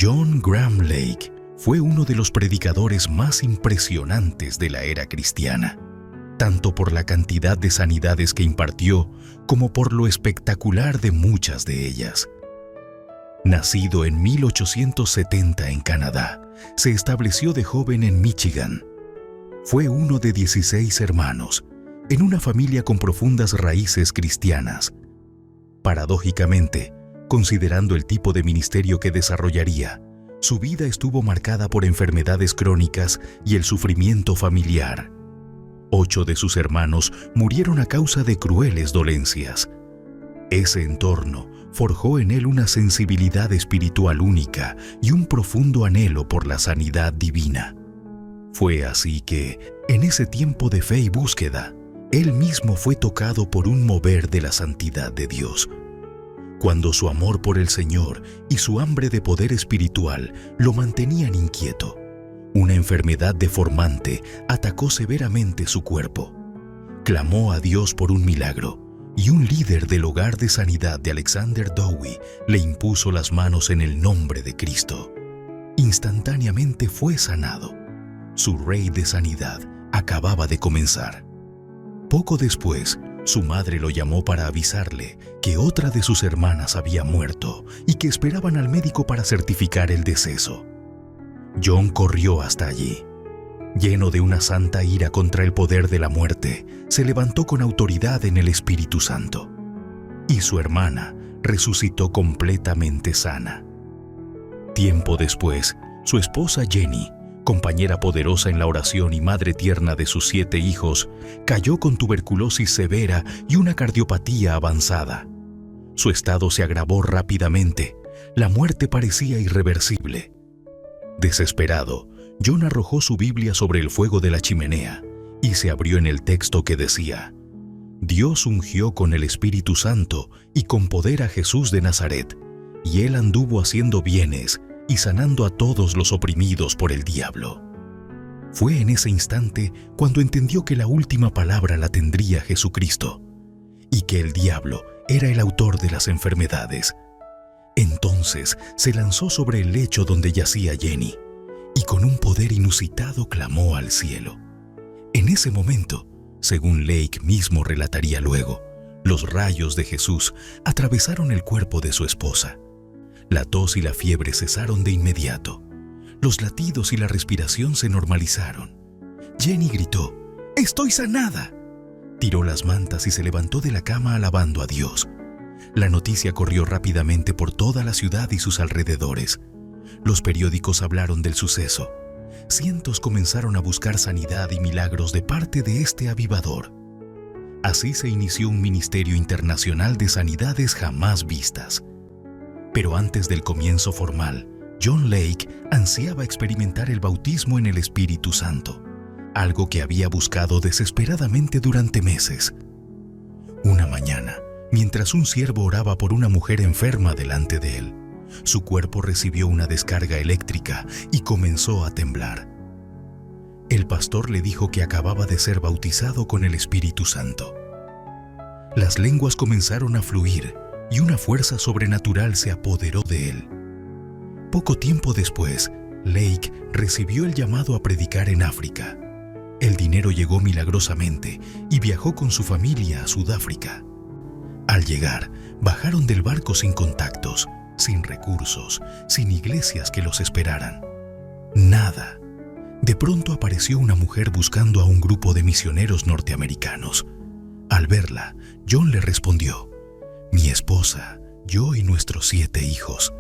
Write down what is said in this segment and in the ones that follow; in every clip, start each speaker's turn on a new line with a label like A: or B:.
A: John Graham Lake fue uno de los predicadores más impresionantes de la era cristiana, tanto por la cantidad de sanidades que impartió como por lo espectacular de muchas de ellas. Nacido en 1870 en Canadá, se estableció de joven en Michigan. Fue uno de 16 hermanos, en una familia con profundas raíces cristianas. Paradójicamente, considerando el tipo de ministerio que desarrollaría, su vida estuvo marcada por enfermedades crónicas y el sufrimiento familiar. 8 de sus hermanos murieron a causa de crueles dolencias. Ese entorno forjó en él una sensibilidad espiritual única y un profundo anhelo por la sanidad divina. Fue así que, en ese tiempo de fe y búsqueda, él mismo fue tocado por un mover de la santidad de Dios. Cuando su amor por el Señor y su hambre de poder espiritual lo mantenían inquieto, una enfermedad deformante atacó severamente su cuerpo. Clamó a Dios por un milagro, y un líder del hogar de sanidad de Alexander Dowie le impuso las manos en el nombre de Cristo. Instantáneamente fue sanado. Su rey de sanidad acababa de comenzar. Poco después, su madre lo llamó para avisarle que otra de sus hermanas había muerto y que esperaban al médico para certificar el deceso. John corrió hasta allí. Lleno de una santa ira contra el poder de la muerte, se levantó con autoridad en el Espíritu Santo. Y su hermana resucitó completamente sana. Tiempo después, su esposa Jenny, compañera poderosa en la oración y madre tierna de sus 7 hijos, cayó con tuberculosis severa y una cardiopatía avanzada. Su estado se agravó rápidamente. La muerte parecía irreversible. Desesperado, John arrojó su Biblia sobre el fuego de la chimenea y se abrió en el texto que decía: Dios ungió con el Espíritu Santo y con poder a Jesús de Nazaret, y él anduvo haciendo bienes y sanando a todos los oprimidos por el diablo. Fue en ese instante cuando entendió que la última palabra la tendría Jesucristo y que el diablo era el autor de las enfermedades. Entonces se lanzó sobre el lecho donde yacía Jenny y con un poder inusitado clamó al cielo. En ese momento, según Lake mismo relataría luego, los rayos de Jesús atravesaron el cuerpo de su esposa. La tos y la fiebre cesaron de inmediato. Los latidos y la respiración se normalizaron. Jenny gritó: ¡Estoy sanada! Tiró las mantas y se levantó de la cama alabando a Dios. La noticia corrió rápidamente por toda la ciudad y sus alrededores. Los periódicos hablaron del suceso. Cientos comenzaron a buscar sanidad y milagros de parte de este avivador. Así se inició un ministerio internacional de sanidades jamás vistas. Pero antes del comienzo formal, John Lake ansiaba experimentar el bautismo en el Espíritu Santo, algo que había buscado desesperadamente durante meses. Una mañana, mientras un siervo oraba por una mujer enferma delante de él, su cuerpo recibió una descarga eléctrica y comenzó a temblar. El pastor le dijo que acababa de ser bautizado con el Espíritu Santo. Las lenguas comenzaron a fluir y una fuerza sobrenatural se apoderó de él. Poco tiempo después, Lake recibió el llamado a predicar en África. El dinero llegó milagrosamente y viajó con su familia a Sudáfrica. Al llegar, bajaron del barco sin contactos, sin recursos, sin iglesias que los esperaran. Nada. De pronto apareció una mujer buscando a un grupo de misioneros norteamericanos. Al verla, John le respondió: «Mi esposa, yo y nuestros 7 hijos».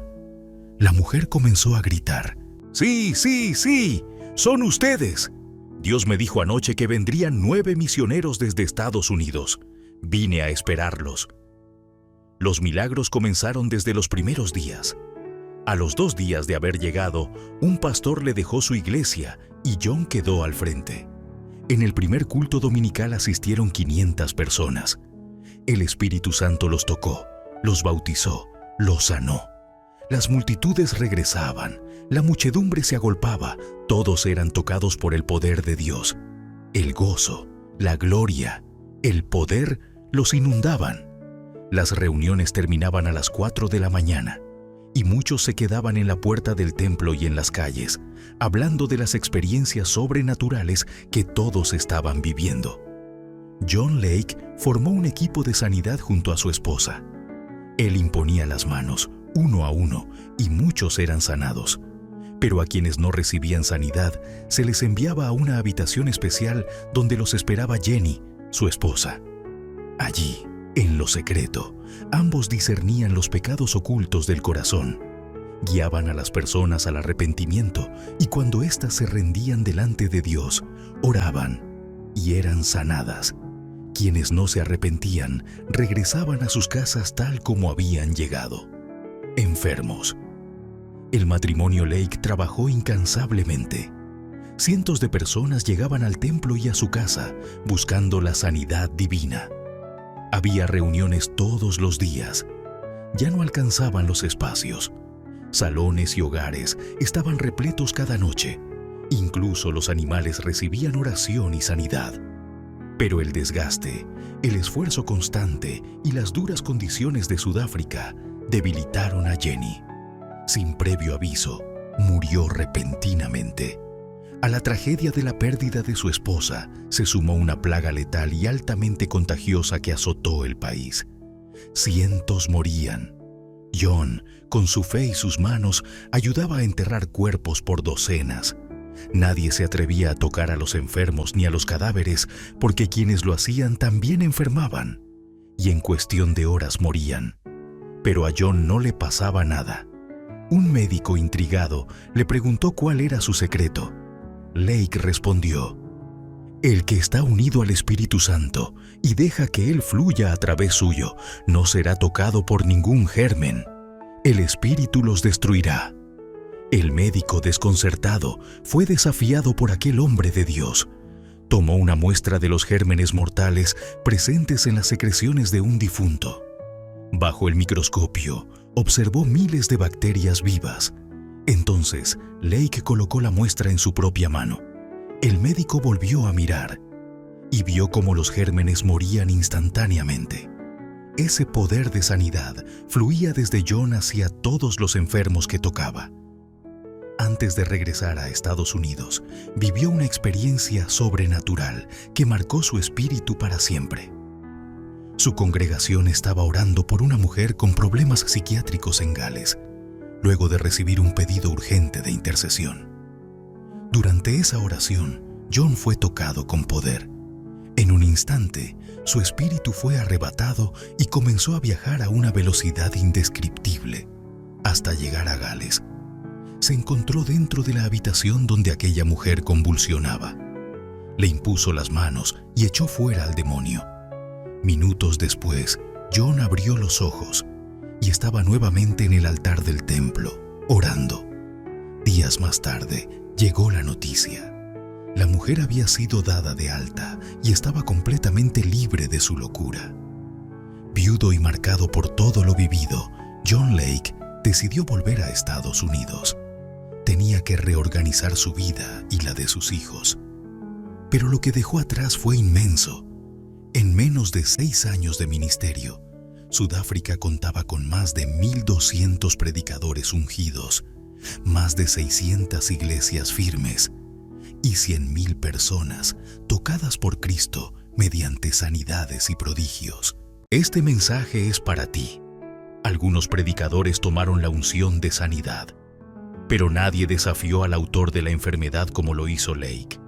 A: La mujer comenzó a gritar: «Sí, sí, sí, son ustedes. Dios me dijo anoche que vendrían 9 misioneros desde Estados Unidos. Vine a esperarlos». Los milagros comenzaron desde los primeros días. A los 2 días de haber llegado, un pastor le dejó su iglesia y John quedó al frente. En el primer culto dominical asistieron 500 personas. El Espíritu Santo los tocó, los bautizó, los sanó. Las multitudes regresaban, la muchedumbre se agolpaba, todos eran tocados por el poder de Dios. El gozo, la gloria, el poder los inundaban. Las reuniones terminaban a las 4 de la mañana y muchos se quedaban en la puerta del templo y en las calles, hablando de las experiencias sobrenaturales que todos estaban viviendo. John Lake formó un equipo de sanidad junto a su esposa. Él imponía las manos, uno a uno, y muchos eran sanados. Pero a quienes no recibían sanidad, se les enviaba a una habitación especial donde los esperaba Jenny, su esposa. Allí, en lo secreto, ambos discernían los pecados ocultos del corazón. Guiaban a las personas al arrepentimiento y cuando éstas se rendían delante de Dios, oraban y eran sanadas. Quienes no se arrepentían regresaban a sus casas tal como habían llegado, enfermos. El matrimonio Lake trabajó incansablemente. Cientos de personas llegaban al templo y a su casa buscando la sanidad divina. Había reuniones todos los días. Ya no alcanzaban los espacios. Salones y hogares estaban repletos cada noche. Incluso los animales recibían oración y sanidad. Pero el desgaste, el esfuerzo constante y las duras condiciones de Sudáfrica debilitaron a Jenny. Sin previo aviso, murió repentinamente. A la tragedia de la pérdida de su esposa se sumó una plaga letal y altamente contagiosa que azotó el país. Cientos morían. John, con su fe y sus manos, ayudaba a enterrar cuerpos por docenas. Nadie se atrevía a tocar a los enfermos ni a los cadáveres porque quienes lo hacían también enfermaban y en cuestión de horas morían. Pero a John no le pasaba nada. Un médico intrigado le preguntó cuál era su secreto. Lake respondió: el que está unido al Espíritu Santo y deja que Él fluya a través suyo, no será tocado por ningún germen. El Espíritu los destruirá. El médico, desconcertado, fue desafiado por aquel hombre de Dios. Tomó una muestra de los gérmenes mortales presentes en las secreciones de un difunto. Bajo el microscopio, observó miles de bacterias vivas. Entonces, Lake colocó la muestra en su propia mano. El médico volvió a mirar y vio cómo los gérmenes morían instantáneamente. Ese poder de sanidad fluía desde John hacia todos los enfermos que tocaba. Antes de regresar a Estados Unidos, vivió una experiencia sobrenatural que marcó su espíritu para siempre. Su congregación estaba orando por una mujer con problemas psiquiátricos en Gales, luego de recibir un pedido urgente de intercesión. Durante esa oración, John fue tocado con poder. En un instante, su espíritu fue arrebatado y comenzó a viajar a una velocidad indescriptible hasta llegar a Gales. Se encontró dentro de la habitación donde aquella mujer convulsionaba. Le impuso las manos y echó fuera al demonio. Minutos después, John abrió los ojos y estaba nuevamente en el altar del templo, orando. Días más tarde, llegó la noticia. La mujer había sido dada de alta y estaba completamente libre de su locura. Viudo y marcado por todo lo vivido, John Lake decidió volver a Estados Unidos. Tenía que reorganizar su vida y la de sus hijos. Pero lo que dejó atrás fue inmenso. En menos de 6 años de ministerio, Sudáfrica contaba con más de 1,200 predicadores ungidos, más de 600 iglesias firmes y 100,000 personas tocadas por Cristo mediante sanidades y prodigios. Este mensaje es para ti. Algunos predicadores tomaron la unción de sanidad, pero nadie desafió al autor de la enfermedad como lo hizo Lake.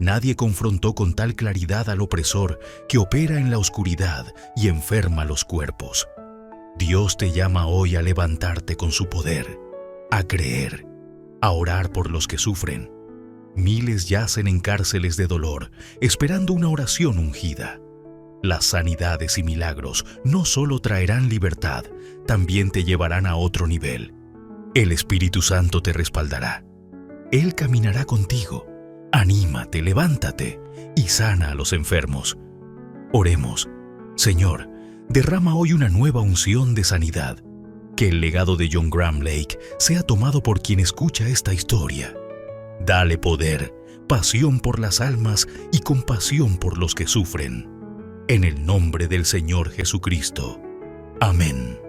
A: Nadie confrontó con tal claridad al opresor que opera en la oscuridad y enferma los cuerpos. Dios te llama hoy a levantarte con su poder, a creer, a orar por los que sufren. Miles yacen en cárceles de dolor, esperando una oración ungida. Las sanidades y milagros no solo traerán libertad, también te llevarán a otro nivel. El Espíritu Santo te respaldará. Él caminará contigo. Anímate, levántate y sana a los enfermos. Oremos. Señor, derrama hoy una nueva unción de sanidad. Que el legado de John Graham Lake sea tomado por quien escucha esta historia. Dale poder, pasión por las almas y compasión por los que sufren. En el nombre del Señor Jesucristo. Amén.